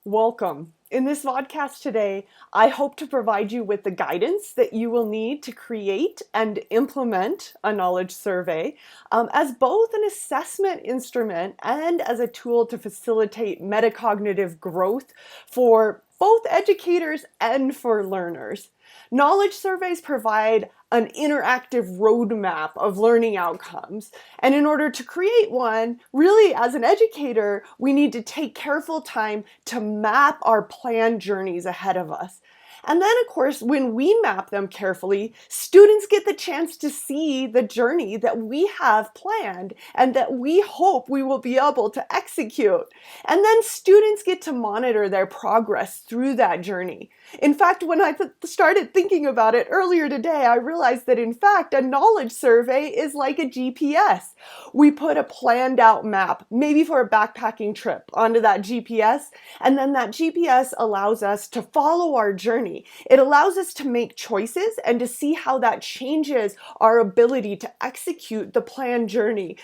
Welcome. In this vodcast today, I hope to provide you with the guidance that you will need to create and implement a knowledge survey as both an assessment instrument and as a tool to facilitate metacognitive growth for both educators and for learners. Knowledge surveys provide an interactive roadmap of learning outcomes. And in order to create one, really as an educator, we need to take careful time to map our planned journeys ahead of us. And then, of course, when we map them carefully, students get the chance to see the journey that we have planned and that we hope we will be able to execute. And then students get to monitor their progress through that journey. In fact, when I started thinking about it earlier today, I realized that in fact, a knowledge survey is like a GPS. We put a planned out map, maybe for a backpacking trip, onto that GPS, and then that GPS allows us to follow our journey. It allows us to make choices and to see how that changes our ability to execute the planned journey.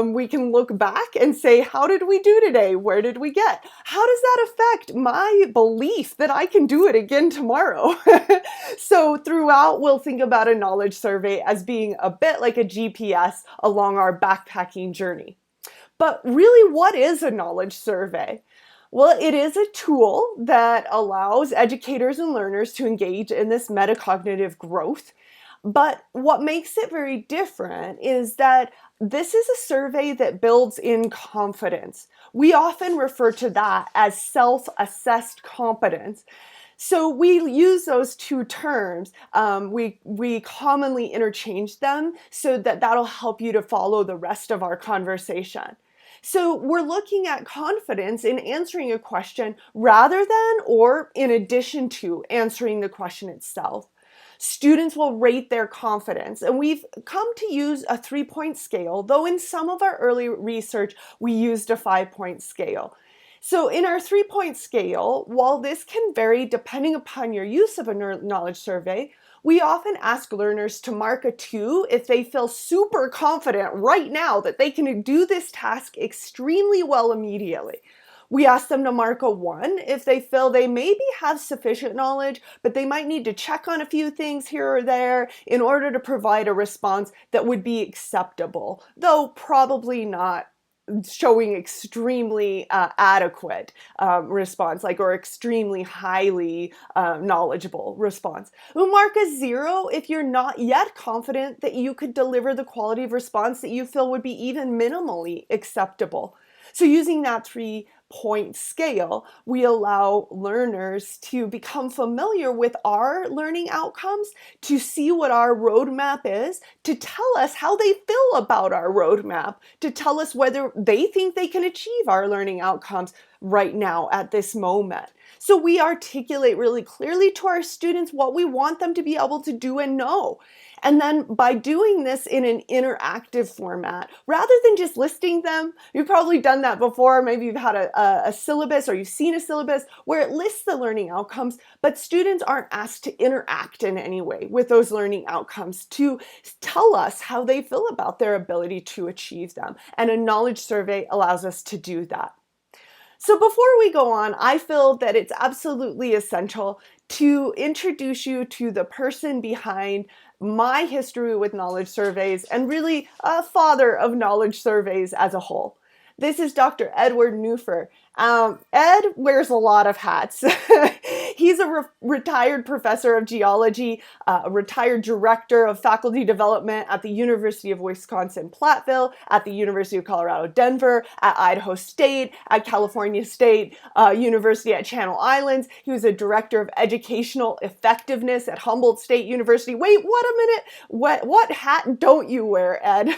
We can look back and say, how did we do today? Where did we get? How does that affect my belief that I can do it again tomorrow? So throughout, we'll think about a knowledge survey as being a bit like a GPS along our backpacking journey. But really, what is a knowledge survey? Well, it is a tool that allows educators and learners to engage in this metacognitive growth. But what makes it very different is that this is a survey that builds in confidence. We often refer to that as self-assessed competence. So we use those two terms. We commonly interchange them so that that'll help you to follow the rest of our conversation. So we're looking at confidence in answering a question rather than or in addition to answering the question itself. Students will rate their confidence, and we've come to use a 3-point scale, though in some of our early research we used a 5-point scale. So in our 3-point scale, while this can vary depending upon your use of a knowledge survey, we often ask learners to mark a 2 if they feel super confident right now that they can do this task extremely well immediately. We ask them to mark a 1 if they feel they maybe have sufficient knowledge, but they might need to check on a few things here or there in order to provide a response that would be acceptable, though probably not showing extremely adequate response, or extremely highly knowledgeable response. We'll mark a 0 if you're not yet confident that you could deliver the quality of response that you feel would be even minimally acceptable. So using that 3-point scale, we allow learners to become familiar with our learning outcomes, to see what our roadmap is, to tell us how they feel about our roadmap, to tell us whether they think they can achieve our learning outcomes right now at this moment. So we articulate really clearly to our students what we want them to be able to do and know. And then by doing this in an interactive format, rather than just listing them, you've probably done that before. Maybe you've had a syllabus or you've seen a syllabus where it lists the learning outcomes, but students aren't asked to interact in any way with those learning outcomes to tell us how they feel about their ability to achieve them. And a knowledge survey allows us to do that. So before we go on, I feel that it's absolutely essential to introduce you to the person behind my history with knowledge surveys and really a father of knowledge surveys as a whole. This is Dr. Edward Neufer. Ed wears a lot of hats. He's a retired professor of geology, a retired director of faculty development at the University of Wisconsin-Platteville, at the University of Colorado, Denver, at Idaho State, at California State University at Channel Islands. He was a director of educational effectiveness at Humboldt State University. Wait, what a minute. What hat don't you wear, Ed?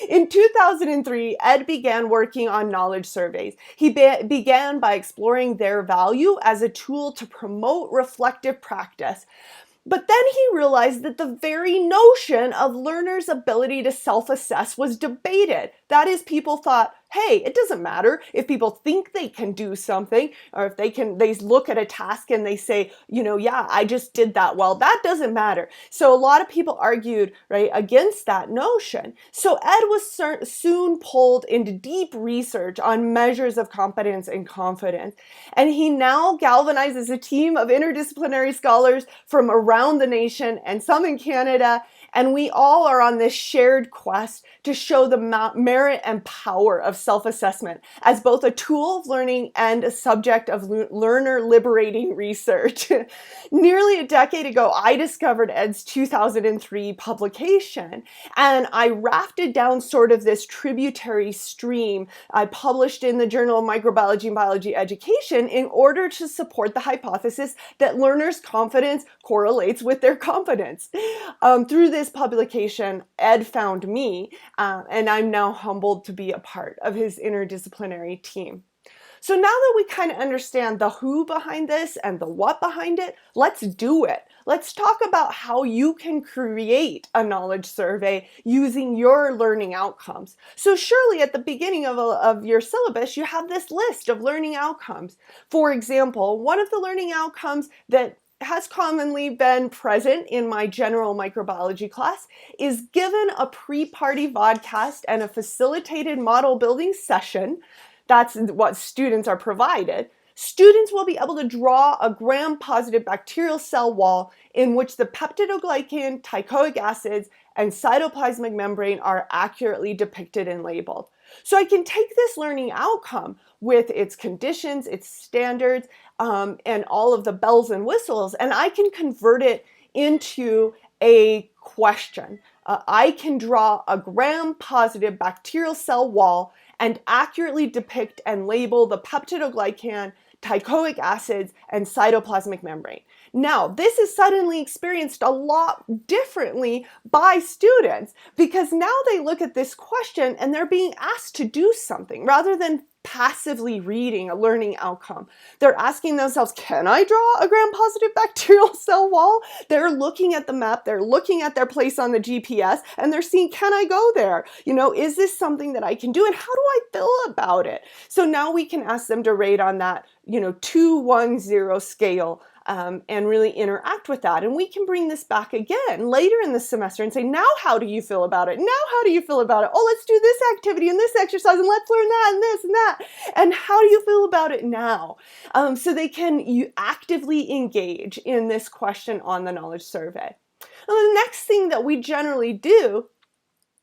In 2003, Ed began working on knowledge surveys. He began by exploring their value as a tool to promote reflective practice. But then he realized that the very notion of learners' ability to self-assess was debated. That is, people thought, hey, it doesn't matter if people think they can do something, or if they look at a task and they say, yeah, I just did that well. That doesn't matter. So a lot of people argued, right, against that notion. So Ed was soon pulled into deep research on measures of competence and confidence. And he now galvanizes a team of interdisciplinary scholars from around the nation and some in Canada. And we all are on this shared quest to show the merit and power of self-assessment as both a tool of learning and a subject of learner liberating research. Nearly a decade ago, I discovered Ed's 2003 publication, and I rafted down sort of this tributary stream I published in the Journal of Microbiology and Biology Education in order to support the hypothesis that learners' confidence correlates with their competence. Through this publication, Ed found me, and I'm now humbled to be a part of his interdisciplinary team. So now that we kind of understand the who behind this and the what behind it, let's do it. Let's talk about how you can create a knowledge survey using your learning outcomes. So surely at the beginning of your syllabus, you have this list of learning outcomes. For example, one of the learning outcomes that has commonly been present in my general microbiology class is given a pre-party vodcast and a facilitated model building session. That's what students are provided. Students will be able to draw a gram-positive bacterial cell wall in which the peptidoglycan, teichoic acids, and cytoplasmic membrane are accurately depicted and labeled. So I can take this learning outcome with its conditions, its standards, and all of the bells and whistles, and I can convert it into a question. I can draw a gram-positive bacterial cell wall and accurately depict and label the peptidoglycan, teichoic acids, and cytoplasmic membrane. Now, this is suddenly experienced a lot differently by students because now they look at this question and they're being asked to do something rather than passively reading a learning outcome. They're asking themselves, can I draw a gram-positive bacterial cell wall? They're looking at the map, they're looking at their place on the GPS, and they're seeing, can I go there? Is this something that I can do, and how do I feel about it? So now we can ask them to rate on that, 2-1-0 scale. And really interact with that. And we can bring this back again later in the semester and say, now how do you feel about it? Now how do you feel about it? Oh, let's do this activity and this exercise and let's learn that and this and that. And how do you feel about it now? So they can actively engage in this question on the knowledge survey. Now, the next thing that we generally do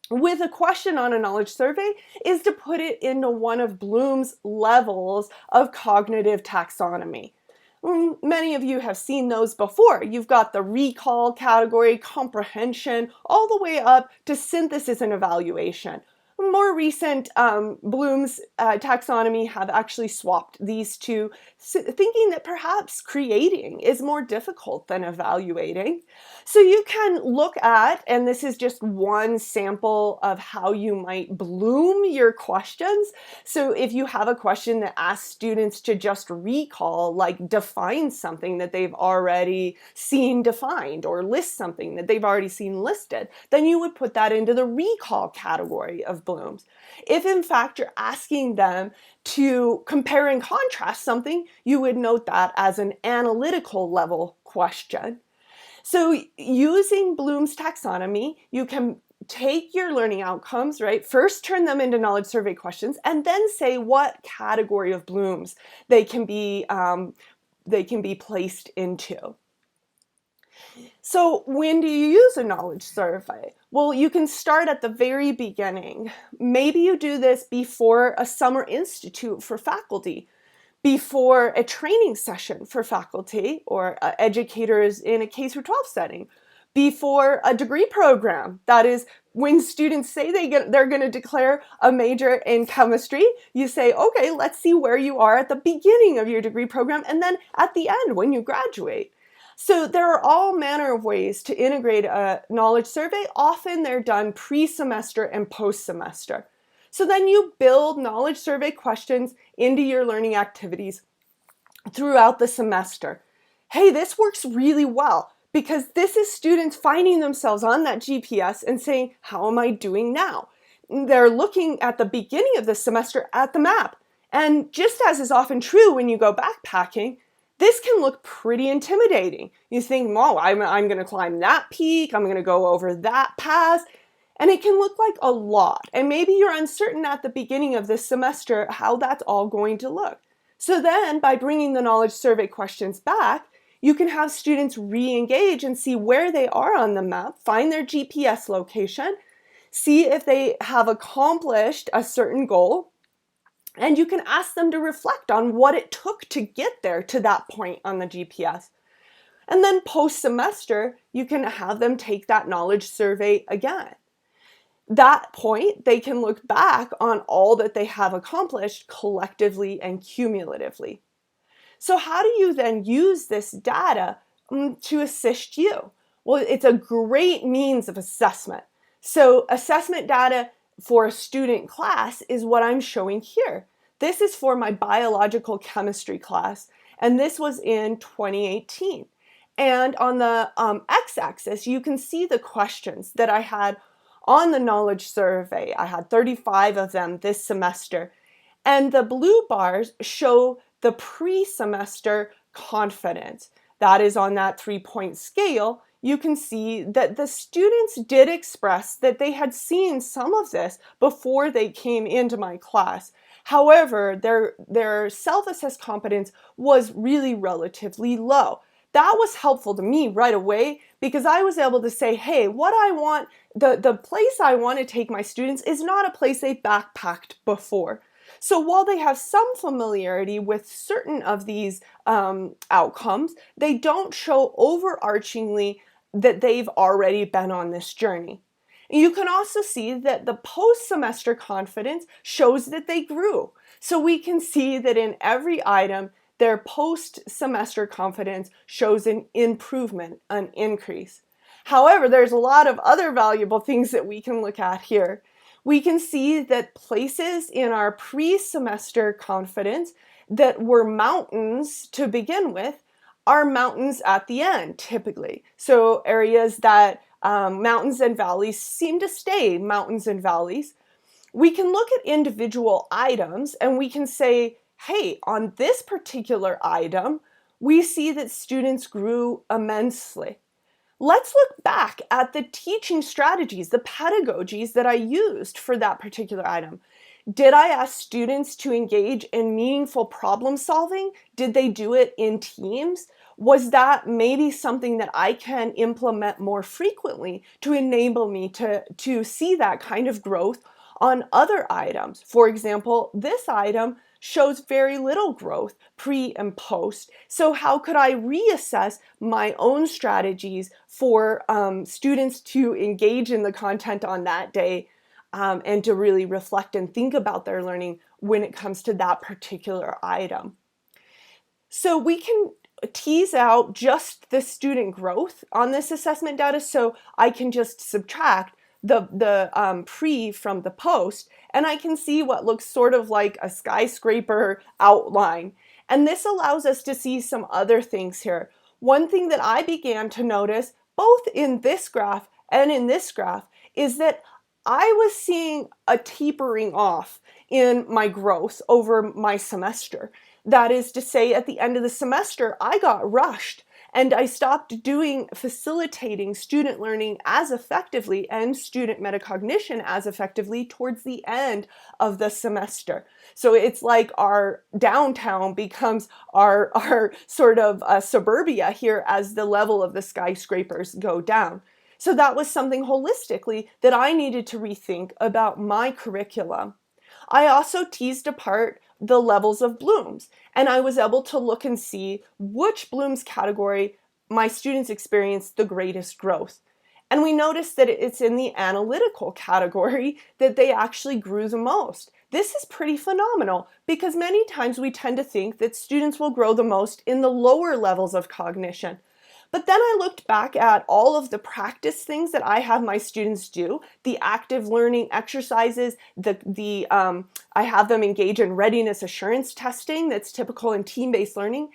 with a question on a knowledge survey is to put it into one of Bloom's levels of cognitive taxonomy. Many of you have seen those before. You've got the recall category, comprehension, all the way up to synthesis and evaluation. More recent Bloom's taxonomy have actually swapped these two, thinking that perhaps creating is more difficult than evaluating. So you can look at, and this is just one sample of how you might Bloom your questions. So if you have a question that asks students to just recall, like define something that they've already seen defined, or list something that they've already seen listed, then you would put that into the recall category of Bloom's. If in fact you're asking them to compare and contrast something, you would note that as an analytical level question. So using Bloom's taxonomy, you can take your learning outcomes, right? First turn them into knowledge survey questions and then say what category of Bloom's they can be placed into. So when do you use a knowledge survey? Well, you can start at the very beginning. Maybe you do this before a summer institute for faculty, before a training session for faculty or educators in a K-12 setting, before a degree program. That is, when students say they're going to declare a major in chemistry, you say, okay, let's see where you are at the beginning of your degree program and then at the end when you graduate. So there are all manner of ways to integrate a knowledge survey. Often they're done pre-semester and post-semester. So then you build knowledge survey questions into your learning activities throughout the semester. Hey, this works really well because this is students finding themselves on that GPS and saying, how am I doing now? they're looking at the beginning of the semester at the map. And just as is often true when you go backpacking, this can look pretty intimidating. You think, oh, I'm going to climb that peak, I'm going to go over that pass, and it can look like a lot. And maybe you're uncertain at the beginning of this semester how that's all going to look. So then, by bringing the knowledge survey questions back, you can have students re-engage and see where they are on the map, find their GPS location, see if they have accomplished a certain goal, and you can ask them to reflect on what it took to get there to that point on the GPS. And then post-semester, you can have them take that knowledge survey again. That point, they can look back on all that they have accomplished collectively and cumulatively. So how do you then use this data to assist you? Well, it's a great means of assessment. So assessment data for a student class is what I'm showing here. This is for my biological chemistry class, and this was in 2018. And on the x-axis, you can see the questions that I had on the knowledge survey. I had 35 of them this semester. And the blue bars show the pre-semester confidence. That is on that 3-point scale. You can see that the students did express that they had seen some of this before they came into my class. However, their self-assessed competence was really relatively low. That was helpful to me right away because I was able to say, hey, what I want, the place I want to take my students is not a place they backpacked before. So while they have some familiarity with certain of these outcomes, they don't show overarchingly that they've already been on this journey. You can also see that the post-semester confidence shows that they grew. So we can see that in every item, their post-semester confidence shows an improvement, an increase. However, there's a lot of other valuable things that we can look at here. We can see that places in our pre-semester confidence that were mountains to begin with are mountains at the end, typically. So areas that mountains and valleys seem to stay mountains and valleys. We can look at individual items and we can say, hey, on this particular item, we see that students grew immensely. Let's look back at the teaching strategies, the pedagogies that I used for that particular item. Did I ask students to engage in meaningful problem solving? Did they do it in teams? Was that maybe something that I can implement more frequently to enable me to see that kind of growth on other items? For example, this item shows very little growth pre and post. So how could I reassess my own strategies for students to engage in the content on that day and to really reflect and think about their learning when it comes to that particular item? So we can tease out just the student growth on this assessment data, so I can just subtract the pre from the post, and I can see what looks sort of like a skyscraper outline. And this allows us to see some other things here. One thing that I began to notice, both in this graph and in this graph, is that I was seeing a tapering off in my growth over my semester. That is to say, at the end of the semester, I got rushed and I stopped facilitating student learning as effectively and student metacognition as effectively towards the end of the semester. So it's like our downtown becomes our sort of suburbia here as the level of the skyscrapers go down. So that was something holistically that I needed to rethink about my curriculum. I also teased apart the levels of blooms, and I was able to look and see which blooms category my students experienced the greatest growth. And we noticed that it's in the analytical category that they actually grew the most. This is pretty phenomenal because many times we tend to think that students will grow the most in the lower levels of cognition. But then I looked back at all of the practice things that I have my students do, the active learning exercises, I have them engage in readiness assurance testing that's typical in team-based learning.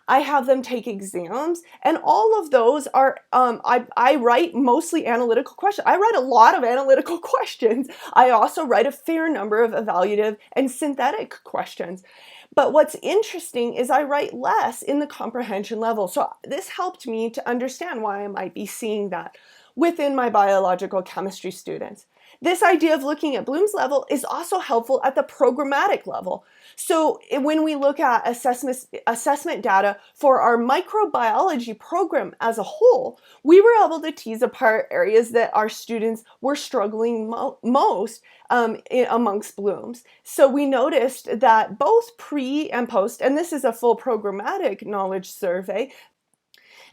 I have them take exams, and all of those are, I write mostly analytical questions. I write a lot of analytical questions. I also write a fair number of evaluative and synthetic questions. But what's interesting is I write less in the comprehension level. So this helped me to understand why I might be seeing that within my biological chemistry students. This idea of looking at Bloom's level is also helpful at the programmatic level. So when we look at assessment data for our microbiology program as a whole, we were able to tease apart areas that our students were struggling most amongst Bloom's. So we noticed that both pre and post, and this is a full programmatic knowledge survey,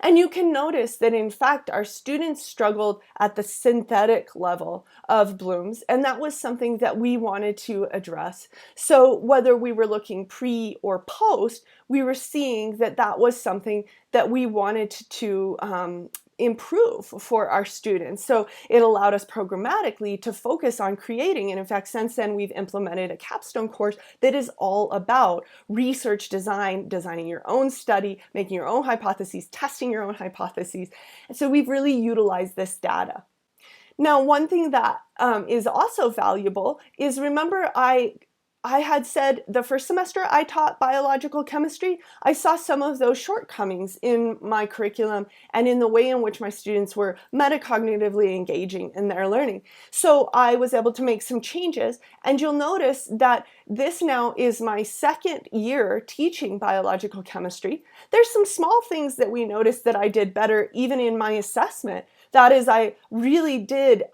and you can notice that, in fact, our students struggled at the synthetic level of Bloom's, and that was something that we wanted to address. So whether we were looking pre or post, we were seeing that that was something that we wanted to improve for our students. So it allowed us programmatically to focus on creating, and in fact, since then we've implemented a capstone course that is all about research design, designing your own study, making your own hypotheses, testing your own hypotheses. And so we've really utilized this data. Now, one thing that is also valuable is, remember, I had said the first semester I taught biological chemistry, I saw some of those shortcomings in my curriculum and in the way in which my students were metacognitively engaging in their learning. So I was able to make some changes, and you'll notice that this now is my second year teaching biological chemistry. There's some small things that we noticed that I did better even in my assessment. That is, I really did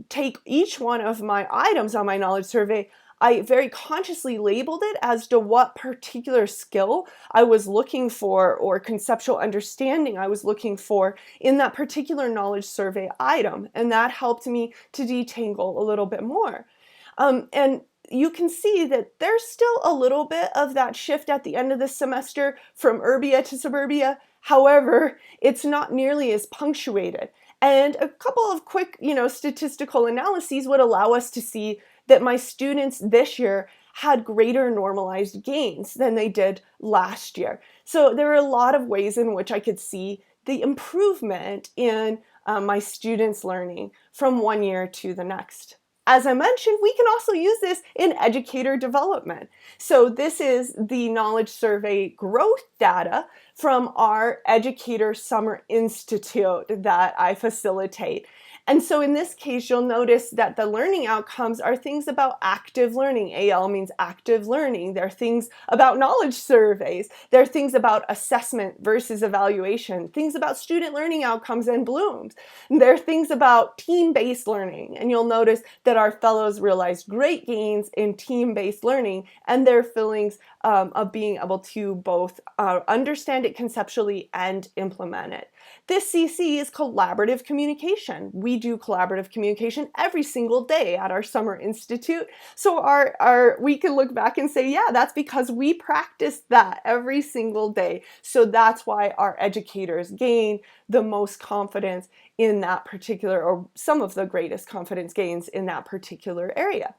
take each one of my items on my knowledge survey. I very consciously labeled it as to what particular skill I was looking for or conceptual understanding I was looking for in that particular knowledge survey item. And that helped me to detangle a little bit more. And you can see that there's still a little bit of that shift at the end of the semester from urbia to suburbia. However, it's not nearly as punctuated. And a couple of quick, statistical analyses would allow us to see that my students this year had greater normalized gains than they did last year. So there are a lot of ways in which I could see the improvement in my students' learning from one year to the next. As I mentioned, we can also use this in educator development. So this is the knowledge survey growth data from our Educator Summer Institute that I facilitate. And so in this case, you'll notice that the learning outcomes are things about active learning. AL means active learning. There are things about knowledge surveys. There are things about assessment versus evaluation, things about student learning outcomes and Bloom's. There are things about team-based learning. And you'll notice that our fellows realized great gains in team-based learning and their feelings of being able to both understand it conceptually and implement it. This CC is collaborative communication. We do collaborative communication every single day at our Summer Institute. So we can look back and say, yeah, that's because we practice that every single day. So that's why our educators gain the most confidence in that particular, or some of the greatest confidence gains in that particular area.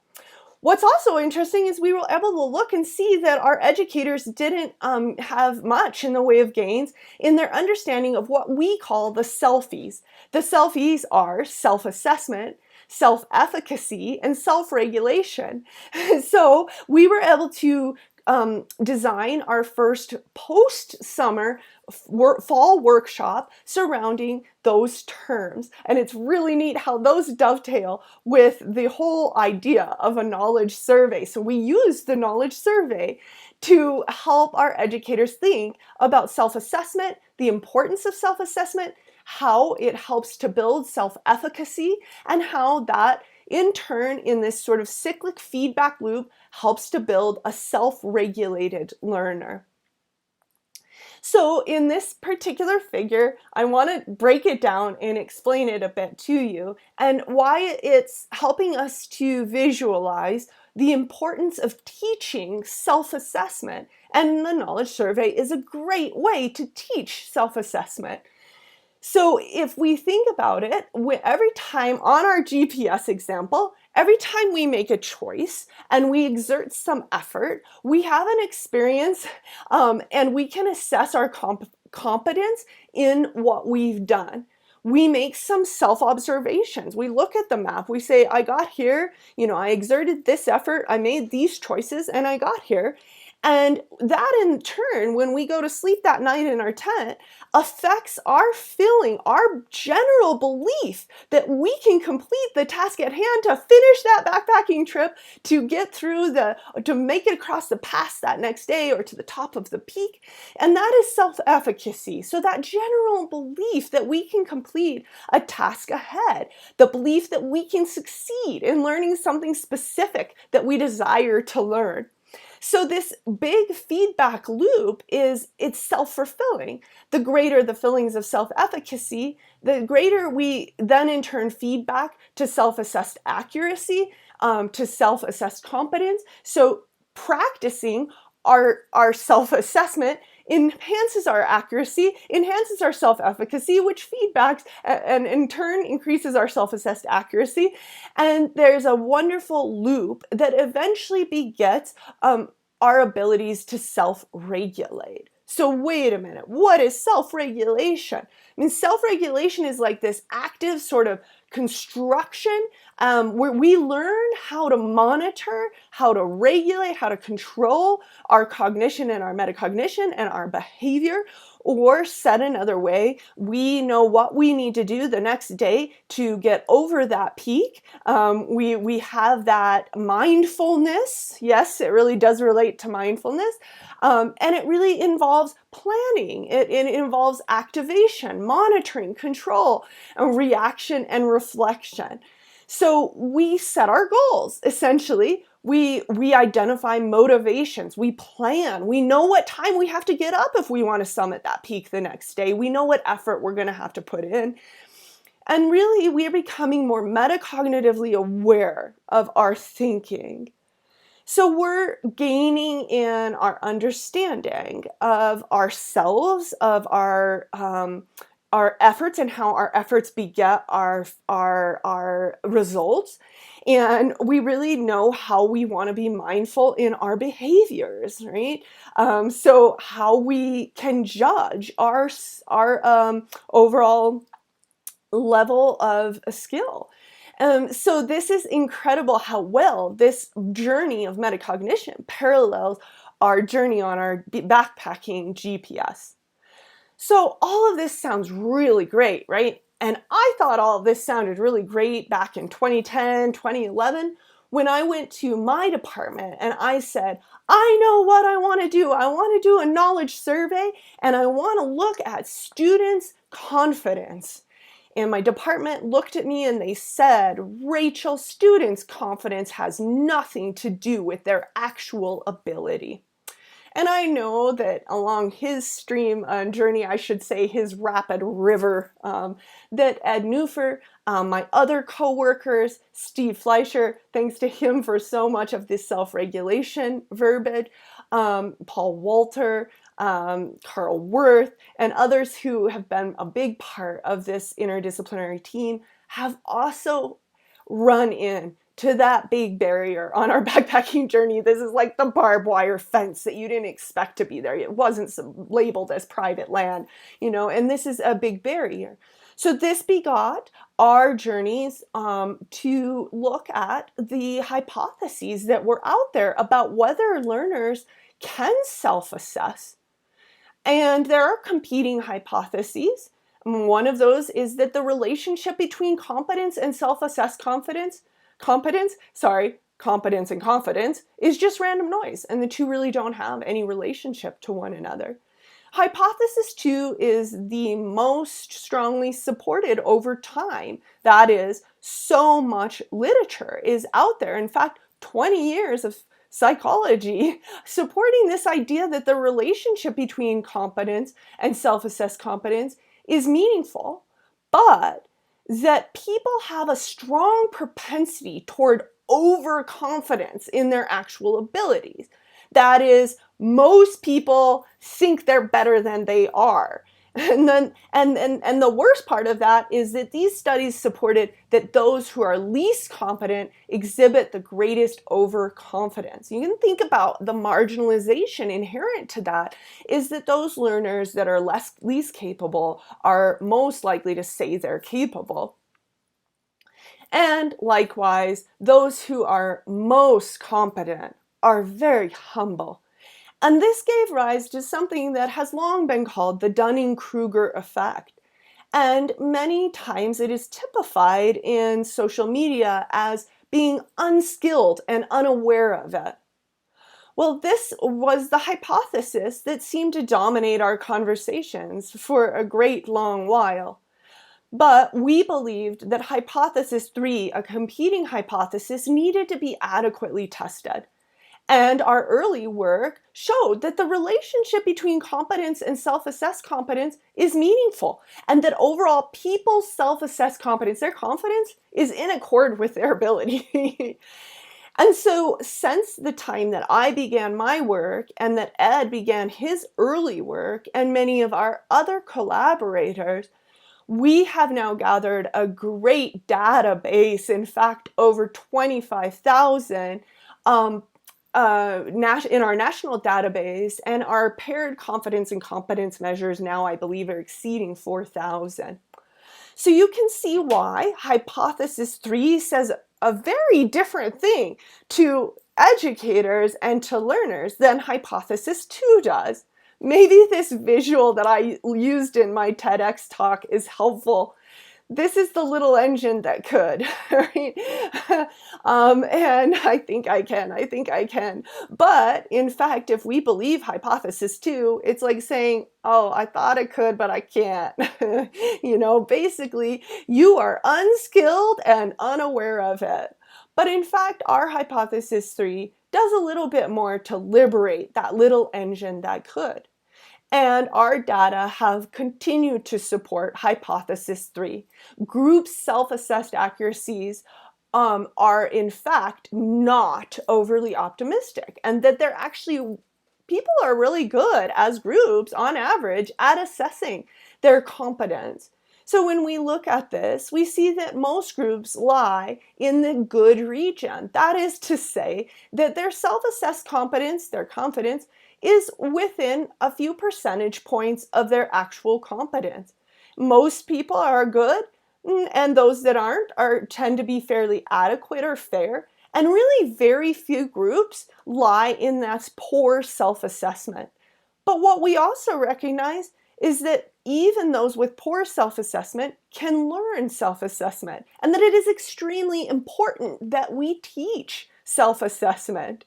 What's also interesting is we were able to look and see that our educators didn't have much in the way of gains in their understanding of what we call the selfies. The selfies are self-assessment, self-efficacy, and self-regulation. So we were able to design our first post-summer fall workshop surrounding those terms. And it's really neat how those dovetail with the whole idea of a knowledge survey. So we use the knowledge survey to help our educators think about self-assessment, the importance of self-assessment, how it helps to build self-efficacy, and how that in turn, in this sort of cyclic feedback loop, helps to build a self-regulated learner. So in this particular figure, I want to break it down and explain it a bit to you, and why it's helping us to visualize the importance of teaching self-assessment. And the knowledge survey is a great way to teach self-assessment. So if we think about it, every time on our GPS example, every time we make a choice and we exert some effort, we have an experience and we can assess our competence in what we've done. We make some self-observations. We look at the map. We say, I got here, I exerted this effort, I made these choices, and I got here. And that in turn, when we go to sleep that night in our tent, affects our feeling, our general belief that we can complete the task at hand to finish that backpacking trip, to get through to make it across the pass that next day or to the top of the peak. And that is self-efficacy. So that general belief that we can complete a task ahead, the belief that we can succeed in learning something specific that we desire to learn. So this big feedback loop it's self-fulfilling. The greater the feelings of self-efficacy, the greater we then in turn feedback to self-assessed accuracy, to self-assessed competence. So practicing our self-assessment enhances our accuracy, enhances our self-efficacy, which feedbacks and in turn increases our self-assessed accuracy. And there's a wonderful loop that eventually begets our abilities to self-regulate. So wait a minute, what is self-regulation? I mean, self-regulation is like this active sort of construction where we learn how to monitor, how to regulate, how to control our cognition and our metacognition and our behavior. Or said another way, we know what we need to do the next day to get over that peak. We have that mindfulness. Yes, it really does relate to mindfulness. And it really involves planning. It involves activation, monitoring, control, and reaction and reflection. So we set our goals, essentially. We identify motivations, we plan, we know what time we have to get up if we want to summit that peak the next day. We know what effort we're going to have to put in. And really, we are becoming more metacognitively aware of our thinking. So we're gaining in our understanding of ourselves, of our efforts and how our efforts beget our results. And we really know how we want to be mindful in our behaviors, right? So how we can judge our overall level of skill. So this is incredible how well this journey of metacognition parallels our journey on our backpacking GPS. So all of this sounds really great, right? And I thought all of this sounded really great back in 2010, 2011, when I went to my department and I said, I know what I want to do. I want to do a knowledge survey and I want to look at students' confidence. And my department looked at me and they said, Rachel, students' confidence has nothing to do with their actual ability. And I know that along his stream journey, I should say his rapid river, that Ed Newfer, my other coworkers, Steve Fleischer, thanks to him for so much of this self-regulation verbiage, Paul Walter, Carl Worth, and others who have been a big part of this interdisciplinary team have also run in to that big barrier on our backpacking journey. This is like the barbed wire fence that you didn't expect to be there. It wasn't labeled as private land, and this is a big barrier. So this begot our journeys to look at the hypotheses that were out there about whether learners can self-assess. And there are competing hypotheses. One of those is that the relationship between competence and self-assessed competence and confidence is just random noise, and the two really don't have any relationship to one another. Hypothesis 2 is the most strongly supported over time. That is, so much literature is out there. In fact, 20 years of psychology supporting this idea that the relationship between competence and self-assessed competence is meaningful, but that people have a strong propensity toward overconfidence in their actual abilities. That is, most people think they're better than they are. And the worst part of that is that these studies supported that those who are least competent exhibit the greatest overconfidence. You can think about the marginalization inherent to that is that those learners that are least capable are most likely to say they're capable. And likewise, those who are most competent are very humble. And this gave rise to something that has long been called the Dunning-Kruger effect. And many times it is typified in social media as being unskilled and unaware of it. Well, this was the hypothesis that seemed to dominate our conversations for a great long while. But we believed that hypothesis 3, a competing hypothesis, needed to be adequately tested. And our early work showed that the relationship between competence and self-assessed competence is meaningful, and that overall people self-assess competence, their confidence is in accord with their ability. And so since the time that I began my work and that Ed began his early work and many of our other collaborators, we have now gathered a great database, in fact, over 25,000 in our national database, and our paired confidence and competence measures now, I believe, are exceeding 4,000. So you can see why hypothesis 3 says a very different thing to educators and to learners than hypothesis 2 does. Maybe this visual that I used in my TEDx talk is helpful. This is the little engine that could, right? And I think I can. But in fact, if we believe hypothesis 2, it's like saying, oh, I thought I could, but I can't. Basically, you are unskilled and unaware of it. But in fact, our hypothesis 3 does a little bit more to liberate that little engine that could. And our data have continued to support hypothesis 3. Group self-assessed accuracies are in fact not overly optimistic, and that they're actually, people are really good as groups on average at assessing their competence. So when we look at this, we see that most groups lie in the good region. That is to say that their self-assessed competence, their confidence, is within a few percentage points of their actual competence. Most people are good, and those that aren't tend to be fairly adequate or fair, and really very few groups lie in that poor self-assessment. But what we also recognize is that even those with poor self-assessment can learn self-assessment, and that it is extremely important that we teach self-assessment.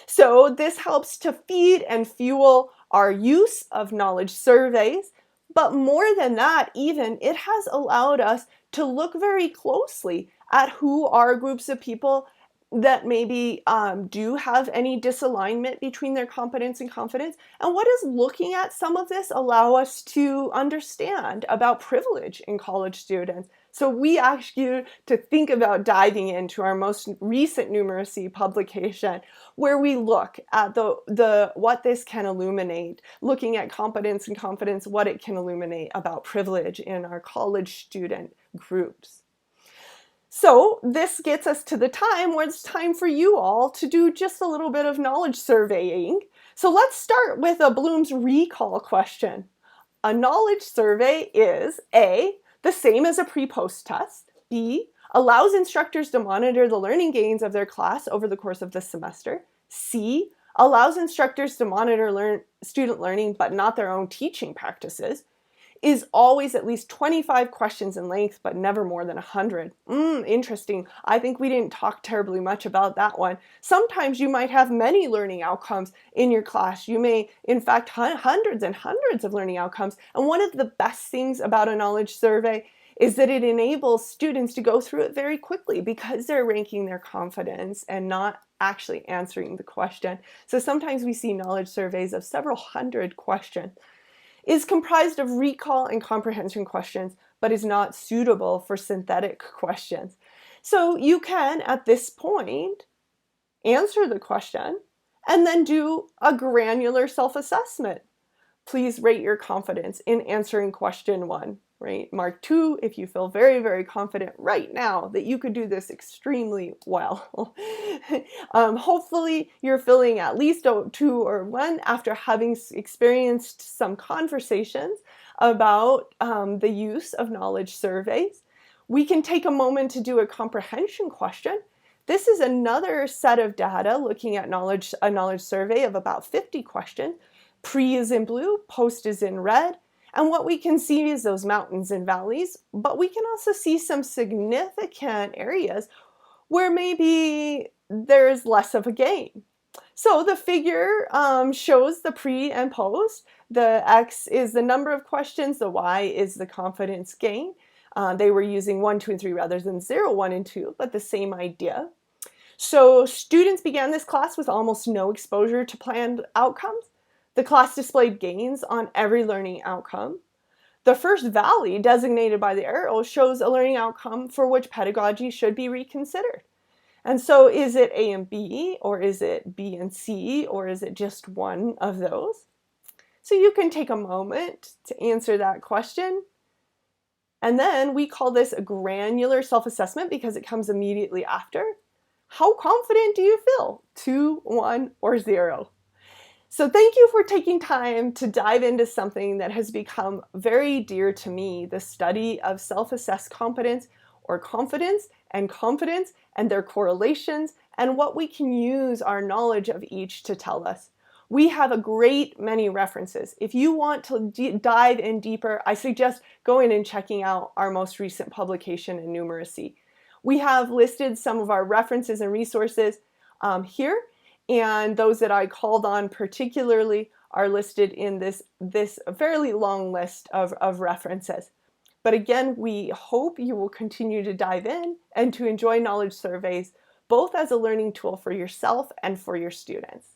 So this helps to feed and fuel our use of knowledge surveys, but more than that even, it has allowed us to look very closely at who are groups of people that maybe do have any disalignment between their competence and confidence, and what does looking at some of this allow us to understand about privilege in college students. So we ask you to think about diving into our most recent numeracy publication, where we look at the what this can illuminate, looking at competence and confidence, what it can illuminate about privilege in our college student groups. So this gets us to the time where it's time for you all to do just a little bit of knowledge surveying. So let's start with a Bloom's recall question. A knowledge survey is A, the same as a pre-post test. B, allows instructors to monitor the learning gains of their class over the course of the semester. C, allows instructors to monitor student learning but not their own teaching practices. Is always at least 25 questions in length, but never more than 100. Interesting. I think we didn't talk terribly much about that one. Sometimes you might have many learning outcomes in your class. You may, in fact, hundreds and hundreds of learning outcomes. And one of the best things about a knowledge survey is that it enables students to go through it very quickly because they're ranking their confidence and not actually answering the question. So sometimes we see knowledge surveys of several hundred questions. Is comprised of recall and comprehension questions, but is not suitable for synthetic questions. So you can, at this point, answer the question and then do a granular self-assessment. please rate your confidence in answering question 1, right? Mark 2 if you feel very, very confident right now that you could do this extremely well. Hopefully you're feeling at least a 2 or 1 after having experienced some conversations about the use of knowledge surveys. We can take a moment to do a comprehension question. This is another set of data looking at a knowledge survey of about 50 questions. Pre is in blue, post is in red, and what we can see is those mountains and valleys, but we can also see some significant areas where maybe there's less of a gain. So the figure shows the pre and post. The X is the number of questions, the Y is the confidence gain. They were using 1, 2, and 3 rather than 0, 1, and 2, but the same idea. So students began this class with almost no exposure to planned outcomes. The class displayed gains on every learning outcome. The first valley, designated by the arrow, shows a learning outcome for which pedagogy should be reconsidered. And so is it A and B, or is it B and C, or is it just one of those? So you can take a moment to answer that question. And then we call this a granular self-assessment because it comes immediately after. How confident do you feel? 2, 1, or 0? So thank you for taking time to dive into something that has become very dear to me, the study of self-assessed competence or confidence and their correlations and what we can use our knowledge of each to tell us. We have a great many references. If you want to dive in deeper, I suggest going and checking out our most recent publication in numeracy. We have listed some of our references and resources here, and those that I called on particularly are listed in this fairly long list of references. But again, we hope you will continue to dive in and to enjoy knowledge surveys, both as a learning tool for yourself and for your students.